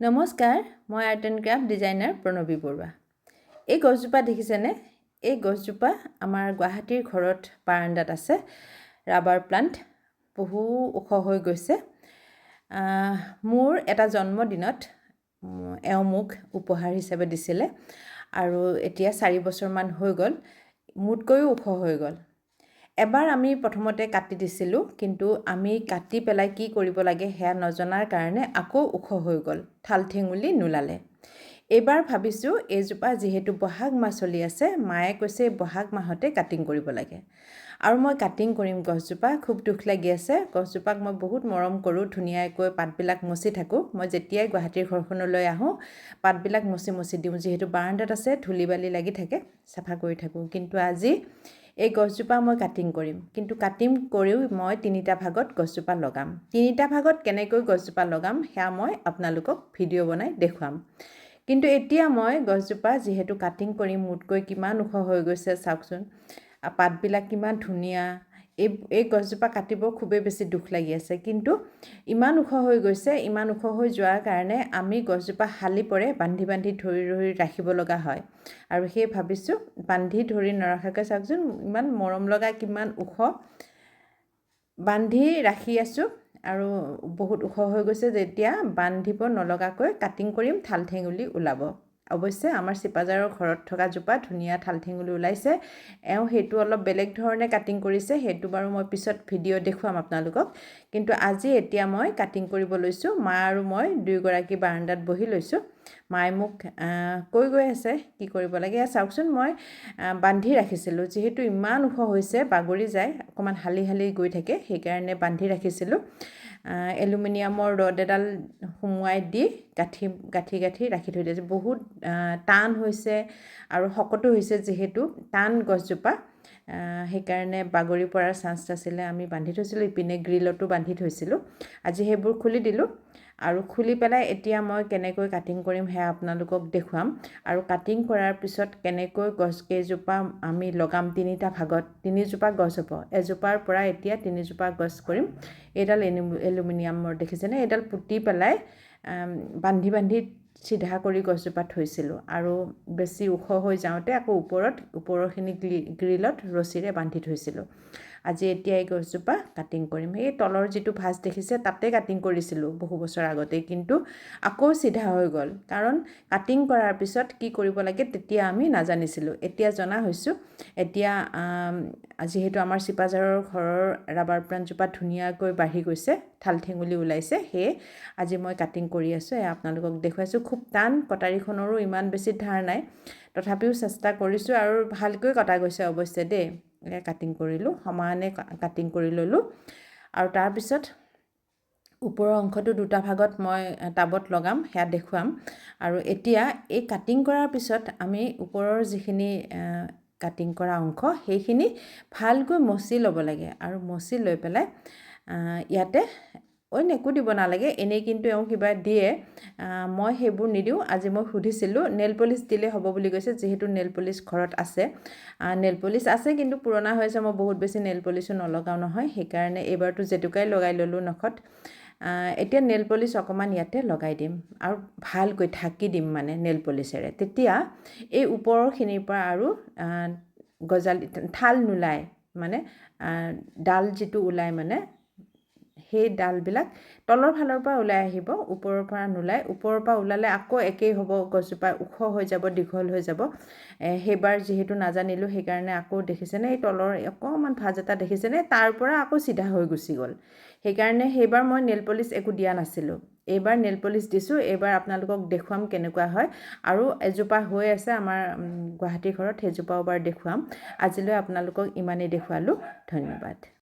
নমস্কাৰ, মই art and craft designer Pranavi Barua. এই গছজোপা দেখিছেনে? এই গছজোপা আমাৰ গুৱাহাটীৰ ঘৰত বাৰান্দাত আছে। ৰাবাৰ প্লাণ্ট বহু ওখ হৈ গৈছে। মোৰ এটা জন্মদিনত এওঁ মোক উপহাৰ হিচাপে দিছিলে আৰু এতিয়া 4 বছৰমান হৈ গ'ল, মোতকৈও ওখ হৈ গ'ল। এবাৰ আমি প্ৰথমতে কাটি দিছিলোঁ, কিন্তু আমি কাটি পেলাই কি কৰিব লাগে সেয়া নজনাৰ কাৰণে আকৌ ওখ হৈ গ'ল, ঠাল ঠেঙুলি নোলালে। এইবাৰ ভাবিছোঁ এইজোপা যিহেতু বহাগ মাহ চলি আছে, মায়ে কৈছে বহাগ মাহতে কাটিং কৰিব লাগে আৰু মই কাটিং কৰিম গছজোপা। খুব দুখ লাগি আছে। গছজোপাক মই বহুত মৰম কৰোঁ, ধুনীয়াকৈ পাতবিলাক মচি থাকোঁ। মই যেতিয়াই গুৱাহাটীৰ ঘৰখনলৈ আহোঁ পাতবিলাক মচি দিওঁ, যিহেতু বাৰান্দাত আছে, ধূলি বালি লাগি থাকে, চাফা কৰি থাকোঁ। কিন্তু আজি এই গছজোপা মই কাটিং কৰিম, কিন্তু কাটিং কৰিও মই 3টা ভাগত গছজোপা লগাম। 3টা ভাগত কেনেকৈ গছজোপা লগাম সেয়া মই আপোনালোকক ভিডিঅ' বনাই দেখুৱাম। কিন্তু এতিয়া মই গছজোপা যিহেতু কাটিং কৰিম, মোতকৈ কিমান ওখ হৈ গৈছে চাওকচোন, পাতবিলাক কিমান ধুনীয়া। এই গছজোপা কাটিব খুবেই বেছি দুখ লাগি আছে, কিন্তু ইমান ওখ হৈ গৈছে। ইমান ওখ হৈ যোৱাৰ কাৰণে আমি গছজোপা হালি পৰে বান্ধি ধৰি ৰাখিব লগা হয়। আৰু সেই ভাবিছোঁ বান্ধি ধৰি নৰখাকৈ চাওকচোন ইমান মৰম লগা, কিমান ওখ বান্ধি ৰাখি আছোঁ আৰু বহুত ওখ হৈ গৈছে। যেতিয়া বান্ধিব নলগাকৈ কাটিং কৰিম ঠাল ঠেঙুলি ওলাব। অৱশ্যে আমাৰ চিপাঝাৰৰ ঘৰত থকা জোপা ধুনীয়া ঠাল ঠেঙুলি ওলাইছে। এওঁ সেইটো অলপ বেলেগ ধৰণে কাটিং কৰিছে, সেইটো বাৰু মই পিছত ভিডিঅ' দেখুৱাম আপোনালোকক। কিন্তু এতিয়া মই কাটিং কৰিব লৈছোঁ। মা আৰু মই দুয়োগৰাকী বাৰান্দাত বহি লৈছোঁ। মায়ে মোক কৈ গৈ আছে কি কৰিব লাগে। চাওকচোন মই বান্ধি ৰাখিছিলোঁ, যিহেতু ইমান ওখ হৈছে বাগৰি যায়, অকণমান হালি গৈ থাকে, সেইকাৰণে বান্ধি ৰাখিছিলোঁ। এলুমিনিয়ামৰ ৰড এডাল সুমুৱাই দি গাঁঠি ৰাখি থৈ দিছে। বহুত টান হৈছে আৰু শকতো হৈছে, যিহেতু টান গছজোপা, সেইকাৰণে বাগৰি পৰাৰ চান্স আছিলে। আমি বান্ধি থৈছিলোঁ, ইপিনে গ্ৰিলতো বান্ধি থৈছিলোঁ। আজি সেইবোৰ খুলি দিলোঁ আৰু খুলি পেলাই এতিয়া মই কেনেকৈ কাটিং কৰিম সেয়া আপোনালোকক দেখুৱাম। আৰু কাটিং কৰাৰ পিছত কেনেকৈ গছকেইজোপা আমি লগাম 3টা ভাগত, 3জোপা গছ হ'ব। এজোপাৰ পৰা এতিয়া 3জোপা গছ কৰিম। এইডাল এলুমিনিয়ামৰ দেখিছেনে? এইডাল পুতি পেলাই বান্ধি চিধা কৰি গছজোপা থৈছিলোঁ আৰু বেছি ওখ হৈ যাওঁতে আকৌ ওপৰৰখিনি গ্ৰিলত ৰছীৰে বান্ধি থৈছিলোঁ। এতিয়া এই গছজোপা কাটিং কৰিম। এই তলৰ যিটো ভাঁজ দেখিছে তাতে কাটিং কৰিছিলোঁ বহু বছৰ আগতে, কিন্তু আকৌ চিধা হৈ গ'ল। কাৰণ কাটিং কৰাৰ পিছত কি কৰিব লাগে তেতিয়া আমি নাজানিছিলোঁ, এতিয়া জনা হৈছোঁ। এতিয়া যিহেতু আমাৰ চিপাঝাৰৰ ঘৰৰ ৰাবাৰ প্লাণ্টজোপা ধুনীয়াকৈ বাঢ়ি গৈছে, ঠাল ঠেঙুলি ওলাইছে, সেয়ে আজি মই কাটিং কৰি আছোঁ। আপোনালোকক দেখুৱাইছোঁ। খুব টান, কটাৰীখনৰো ইমান বেছি ধাৰ নাই, তথাপিও চেষ্টা কৰিছোঁ আৰু ভালকৈ কটা গৈছে অৱশ্যে দেই। কাটিং কৰিলোঁ, সমানে কাটিং কৰি ল'লোঁ আৰু তাৰপিছত ওপৰৰ অংশটো 2টা ভাগত মই টাবত লগাম, সেয়া দেখুৱাম। আৰু এতিয়া এই কাটিং কৰাৰ পিছত আমি ওপৰৰ যিখিনি কাটিং কৰা অংশ সেইখিনি ভালকৈ মচি ল'ব লাগে আৰু মচি লৈ পেলাই ইয়াতে অইন একো দিব নালাগে। এনেই কিন্তু এওঁ কিবা দিয়ে, মই সেইবোৰ নিদিওঁ। আজি মই সুধিছিলোঁ, নেল পলিচ দিলে হ'ব বুলি কৈছে, যিহেতু নেল পলিচ ঘৰত আছে। নেল পলিচ আছে কিন্তু পুৰণা হৈছে, মই বহুত বেছি নেল পলিচো নলগাওঁ নহয়, সেইকাৰণে এইবাৰতো জেতুকাই লগাই ল'লোঁ নখত। এতিয়া নেল পলিচ অকণমান ইয়াতে লগাই দিম আৰু ভালকৈ ঢাকি দিম, মানে নেল পলিচেৰে। তেতিয়া এই ওপৰৰখিনিৰ পৰা আৰু গজালি ঠাল নোলায়, মানে ডাল যিটো ওলায়, মানে সেই ডালবিলাক তলৰ ফালৰ পৰা ওলাই আহিব, ওপৰৰ পৰা নোলায়। ওপৰৰ পৰা ওলালে আকৌ একেই হ'ব, গছজোপা ওখ হৈ যাব, দীঘল হৈ যাব। সেইবাৰ যিহেতু নাজানিলোঁ, সেইকাৰণে আকৌ দেখিছেনে এই তলৰ অকণমান ভাঁজ এটা দেখিছেনে, তাৰ পৰা আকৌ চিধা হৈ গুচি গ'ল। সেইকাৰণে সেইবাৰ মই নেল পলিচ একো দিয়া নাছিলোঁ। এইবাৰ নেল পলিচ দিছোঁ। এইবাৰ আপোনালোকক দেখুৱাম কেনেকুৱা হয়। আৰু এজোপা হৈ আছে আমাৰ গুৱাহাটীৰ ঘৰত, সেইজোপাও এবাৰ দেখুৱাম। আজিলৈ আপোনালোকক ইমানেই দেখুৱালোঁ। ধন্যবাদ।